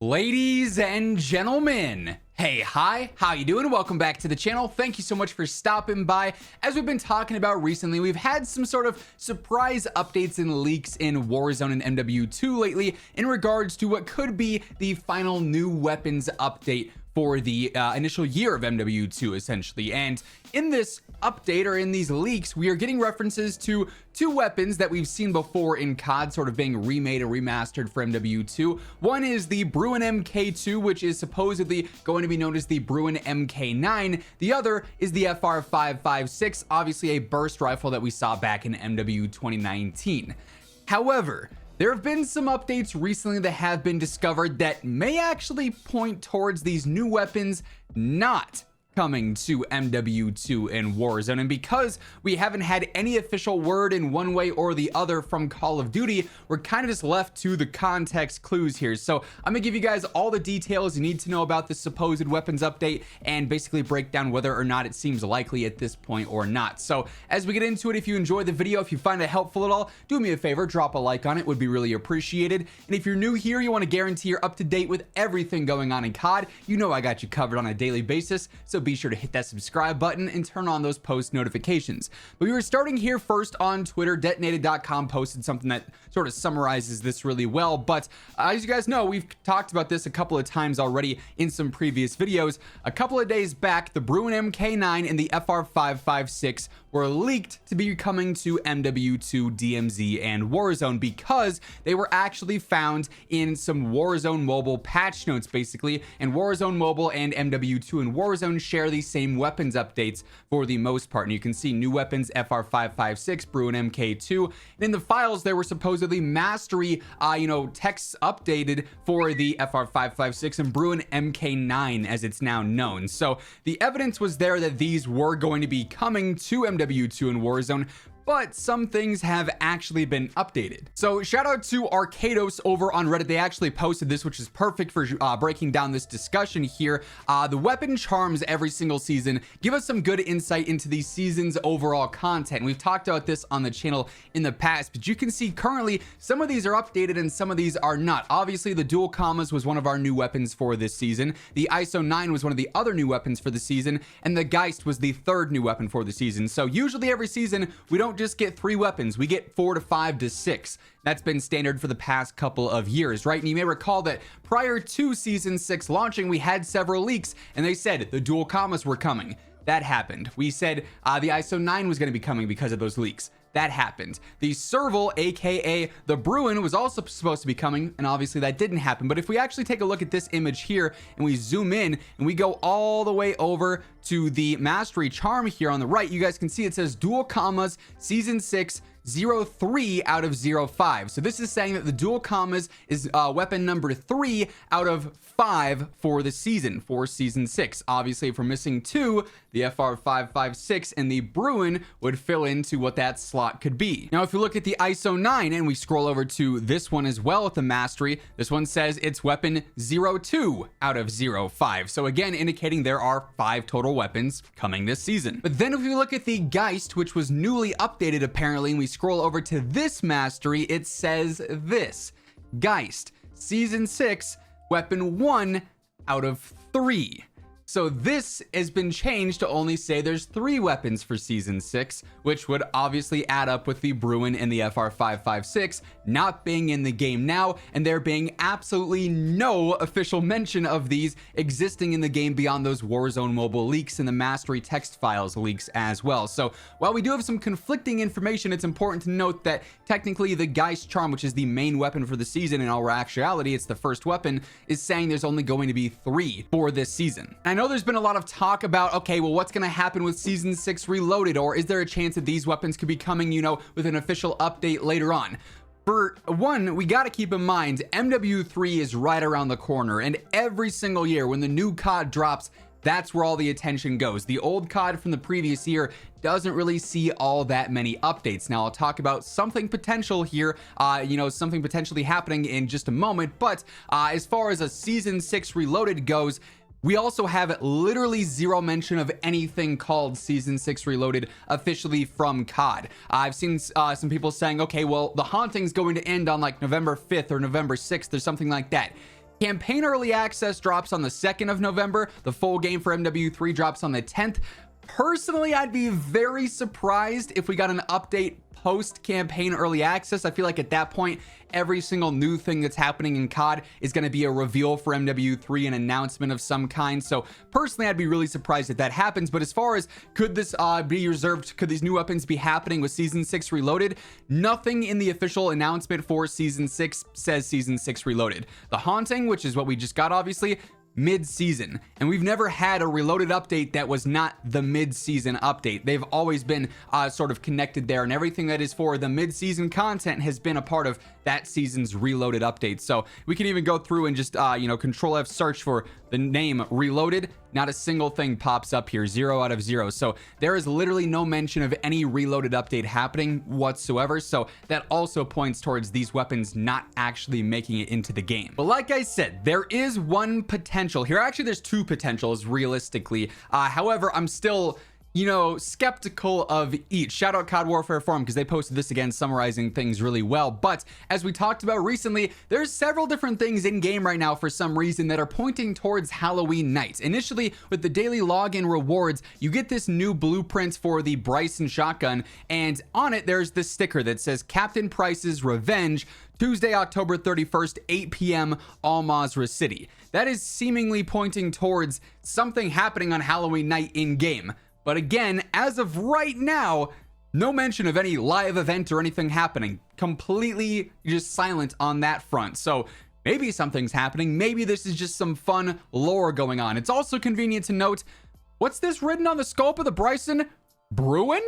Ladies and gentlemen, hey, hi, how you doing? Welcome back to the channel. Thank you so much for stopping by. As we've been talking about recently, we've had some sort of surprise updates and leaks in Warzone and MW2 lately in regards to what could be the final new weapons update for the initial year of MW2, essentially. And in this update, or in these leaks, we are getting references to two weapons that we've seen before in COD, sort of being remade and remastered for MW2. One is the Bruen MK2, which is supposedly going to be known as the Bruen MK9. The other is the FR556, obviously a burst rifle that we saw back in MW 2019. However, there have been some updates recently that have been discovered that may actually point towards these new weapons not coming to MW2 and Warzone. And because we haven't had any official word in one way or the other from Call of Duty, we're kind of just left to the context clues here. So I'm gonna give you guys all the details you need to know about this supposed weapons update and basically break down whether or not it seems likely at this point or not. So as we get into it, if you enjoyed the video, if you find it helpful at all, do me a favor, drop a like on it, would be really appreciated. And if you're new here, you want to guarantee you're up to date with everything going on in COD, you know I got you covered on a daily basis, so be sure to hit that subscribe button and turn on those post notifications. But we were starting here first on Twitter. Detonated.com posted something that sort of summarizes this really well. But as you guys know, we've talked about this a couple of times already in some previous videos. A couple of days back, the Bruen MK9 and the FR556 were leaked to be coming to MW2, DMZ, and Warzone because they were actually found in some Warzone Mobile patch notes, basically. And Warzone Mobile and MW2 and Warzone share the same weapons updates for the most part. And you can see new weapons, FR556, Bruen MK2. And in the files, there were supposedly mastery, texts updated for the FR556 and Bruen MK9 as it's now known. So the evidence was there that these were going to be coming to MW2 and Warzone, but some things have actually been updated. So shout out to Arcados over on Reddit. They actually posted this, which is perfect for breaking down this discussion here. The weapon charms every single season give us some good insight into the season's overall content. We've talked about this on the channel in the past, but you can see currently some of these are updated and some of these are not. Obviously, the dual commas was one of our new weapons for this season. The ISO 9 was one of the other new weapons for the season, and the Geist was the third new weapon for the season. So usually every season, we don't just get 3 weapons, we get 4 to 5 to 6. That's been standard for the past couple of years, right? And you may recall that prior to season 6 launching, we had several leaks and they said the dual commas were coming. That happened. We said the ISO 9 was going to be coming because of those leaks. That happened. The Serval, aka the Bruen, was also supposed to be coming, and obviously that didn't happen. But if we actually take a look at this image here and we zoom in and we go all the way over to the mastery charm here on the right, you guys can see it says dual commas season 6 03 out of 05. So this is saying that the dual commas is weapon number 3 out of 5 for the season, for season 6. Obviously, if we're missing 2, the FR556 and the Bruen would fill into what that slot could be. Now, if you look at the ISO 9 and we scroll over to this one as well with the mastery, this one says it's weapon 02 out of 05. So again, indicating there are 5 total weapons coming this season. But then if we look at the Geist, which was newly updated apparently, and we scroll over to this mastery, it says this: Geist, season 6, weapon 1 out of 3. So this has been changed to only say there's 3 weapons for season 6, which would obviously add up with the Bruen and the FR556 not being in the game now, and there being absolutely no official mention of these existing in the game beyond those Warzone Mobile leaks and the mastery text files leaks as well. So while we do have some conflicting information, it's important to note that technically the Geist charm, which is the main weapon for the season, in all actuality it's the first weapon, is saying there's only going to be 3 for this season. And I know there's been a lot of talk about, okay, well, what's going to happen with season 6 reloaded, or is there a chance that these weapons could be coming, with an official update later on? For one, we got to keep in mind MW3 is right around the corner, and every single year when the new COD drops, that's where all the attention goes. The old COD from the previous year doesn't really see all that many updates. Now, I'll talk about something potential here, something potentially happening in just a moment, but as far as a season 6 reloaded goes, we also have literally 0 mention of anything called Season 6 Reloaded officially from COD. I've seen some people saying, okay, well, the haunting's going to end on like November 5th or November 6th or something like that. Campaign early access drops on the 2nd of November. The full game for MW3 drops on the 10th. Personally, I'd be very surprised if we got an update post campaign early access. I feel like at that point, every single new thing that's happening in COD is going to be a reveal for MW3, an announcement of some kind. So personally, I'd be really surprised if that happens. But as far as could this be reserved, could these new weapons be happening with Season 6 Reloaded? Nothing in the official announcement for Season 6 says Season 6 Reloaded. The Haunting, which is what we just got, obviously, mid-season, and we've never had a Reloaded update that was not the mid-season update. They've always been sort of connected there, and everything that is for the mid-season content has been a part of that season's Reloaded update. So we can even go through and just Control F search for the name Reloaded. Not a single thing pops up here, 0 out of 0. So there is literally no mention of any Reloaded update happening whatsoever. So that also points towards these weapons not actually making it into the game. But like I said, there is one potential here. Actually, there's two potentials realistically. However, I'm still skeptical of each. Shout out COD Warfare Forum because they posted this again summarizing things really well. But as we talked about recently, there's several different things in game right now for some reason that are pointing towards Halloween night. Initially, with the daily login rewards, you get this new blueprint for the Bryson shotgun, and on it there's this sticker that says Captain Price's Revenge, Tuesday, October 31st, 8 p.m. Al-Mazrah City. That is seemingly pointing towards something happening on Halloween night in game. But again, as of right now, no mention of any live event or anything happening. Completely just silent on that front. So maybe something's happening. Maybe this is just some fun lore going on. It's also convenient to note, what's this written on the scope of the Bryson? Bruen?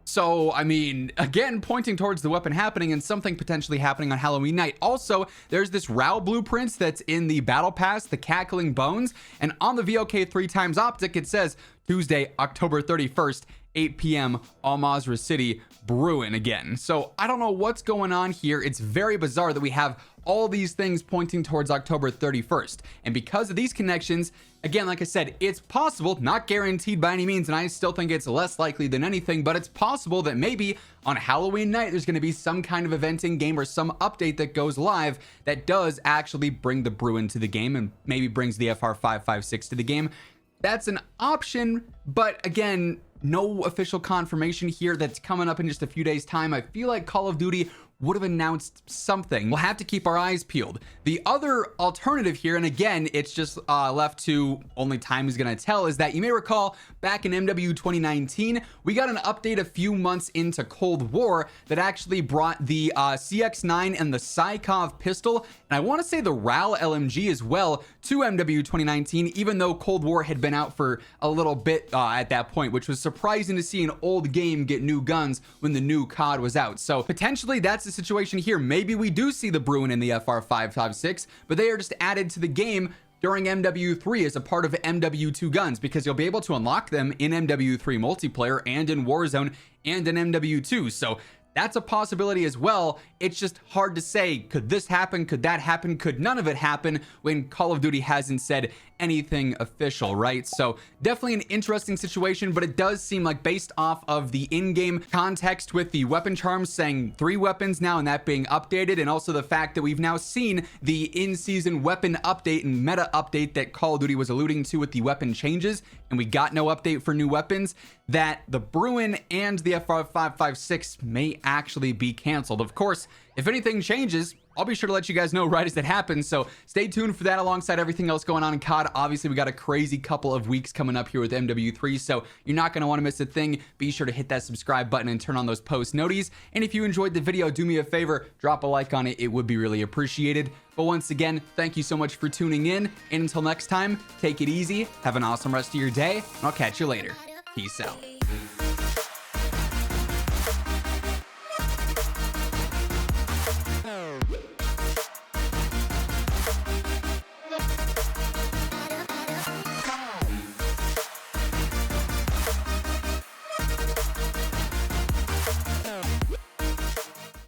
So, I mean, again, pointing towards the weapon happening and something potentially happening on Halloween night. Also, there's this RAL blueprint that's in the Battle Pass, the Cackling Bones, and on the VOK 3x optic, it says Tuesday, October 31st, 8 p.m. Al-Mazrah City, Bruen again. So I don't know what's going on here. It's very bizarre that we have all these things pointing towards October 31st. And because of these connections, again, like I said, it's possible, not guaranteed by any means, and I still think it's less likely than anything, but it's possible that maybe on Halloween night, there's going to be some kind of event in game or some update that goes live that does actually bring the Bruen to the game and maybe brings the FR556 to the game. That's an option, but again, no official confirmation here. That's coming up in just a few days' time. I feel like Call of Duty would have announced something. We'll have to keep our eyes peeled. The other alternative here, and again, it's just left to only time is going to tell, is that you may recall back in MW 2019, we got an update a few months into Cold War that actually brought the CX9 and the Psykov pistol, and I want to say the RAL LMG as well, to MW 2019, even though Cold War had been out for a little bit at that point, which was surprising to see an old game get new guns when the new COD was out. So potentially that's the situation here. Maybe we do see the Bruen and the FR556, but they are just added to the game during MW3 as a part of MW2 guns, because you'll be able to unlock them in MW3 multiplayer and in Warzone and in MW2. So that's a possibility as well. It's just hard to say, could this happen? Could that happen? Could none of it happen when Call of Duty hasn't said anything official, right? So definitely an interesting situation, but it does seem like based off of the in-game context with the weapon charms saying 3 weapons now and that being updated, and also the fact that we've now seen the in-season weapon update and meta update that Call of Duty was alluding to with the weapon changes, and we got no update for new weapons, that the Bruen and the FR556 may actually be canceled. Of course, if anything changes, I'll be sure to let you guys know right as it happens, so stay tuned for that alongside everything else going on in COD. Obviously, we got a crazy couple of weeks coming up here with MW3, so you're not going to want to miss a thing. Be sure to hit that subscribe button and turn on those post noties, and if you enjoyed the video, do me a favor, drop a like on it. It would be really appreciated. But once again, thank you so much for tuning in, and until next time, take it easy, have an awesome rest of your day, and I'll catch you later. Peace out.